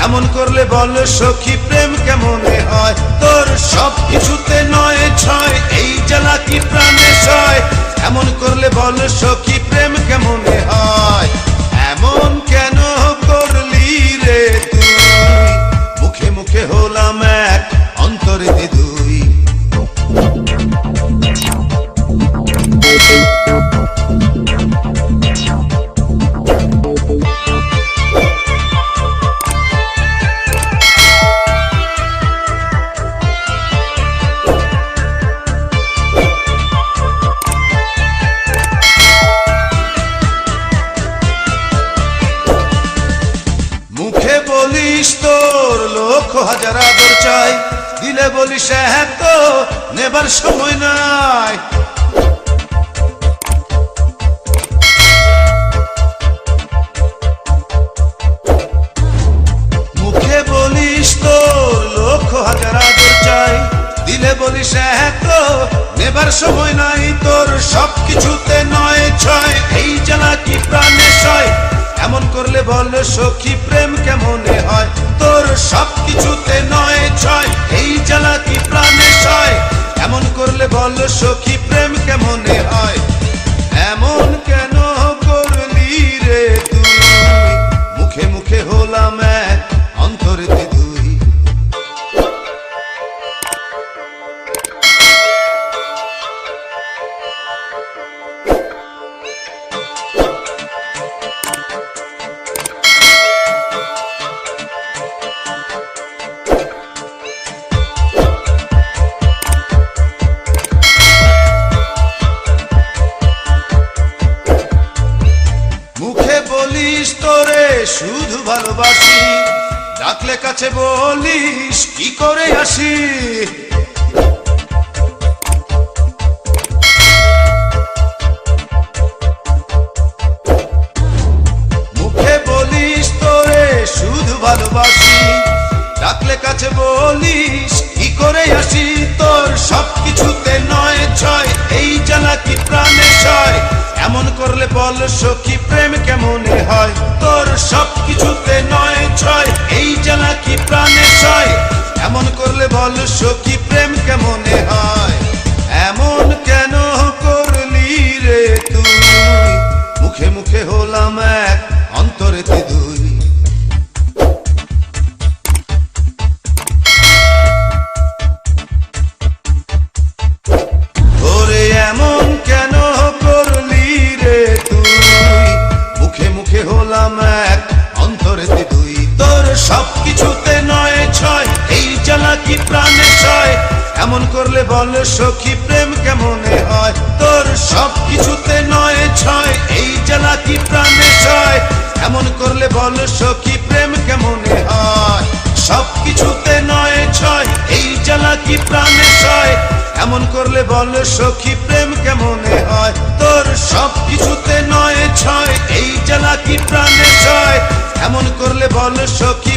এমন করলে বল সখী প্রেম কেমনে হয় তোর সব কিছুতে নয় ছয় এই জ্বালা কি প্রাণে সয় এমন করলে বল সখী প্রেম কেমনে হয় এমন কেন করলি রে তুই মুখে মুখে হলাম এক অন্তরে দুই মুখে বলিস তোর লক্ষ হাজার আদর চাই দিলে বলিস হ্যাঁ তো নেবার সময় নাই মুখে বলিস তোর লক্ষ হাজার আদর চাই দিলে বলিস হ্যাঁ তো নেবার সময় নাই তোর সব কিছুতে নয় ছয় এই জ্বালা কি প্রাণে সয় এমন করলে বল সখী প্রেম কেমনে হয় তোর সব কিছুতে নয় ছয় এই জ্বালা কি প্রাণে সয় এমন করলে বল সখী প্রেম কেমনে হয় এমন কেন করলি রে তুই মুখে মুখে হলাম এক অন্তরে দুই মুখে বলিস তোরে শুধু ভালোবাসি ডাকলে কাছে বলিস কি করে আসি মুখে বলিস তোরে শুধু ভালোবাসি ডাকলে কাছে বলিস কি করে আসি তোর সব কিছুতে নয় ছয় এই জ্বালা কি প্রাণে সয় এমন করলে বল সখী প্রেম কেমনে হয় তোর সব কিছুতে নয় ছয় এই জ্বালা কি প্রাণে সয় এমন করলে বল সখী প্রেম কেমনে হয় এমন কেন করলি রে তুই মুখে মুখে হলাম এক অন্তরে দুই ওরে এমন কেন করলি রে তুই মুখে মুখে হলাম এক অন্তরে দুই তোর সব কিছুতে নয় ছয় এই জ্বালা কি প্রাণে সয় এমন করলে বল সখী প্রেম কেমনে হয় তোর সব কিছুতে নয় ছয় এই জ্বালা কি প্রাণে সয় এমন করলে বল সখী প্রেম কেমনে হয় সব কিছুতে নয় ছয় এই জ্বালা কি প্রাণে সয় এমন করলে বল সখী প্রেম কেমনে হয় তোর সব কিছুতে নয় ছয় এই জ্বালা কি প্রাণে সয় এমন করলে বল সখী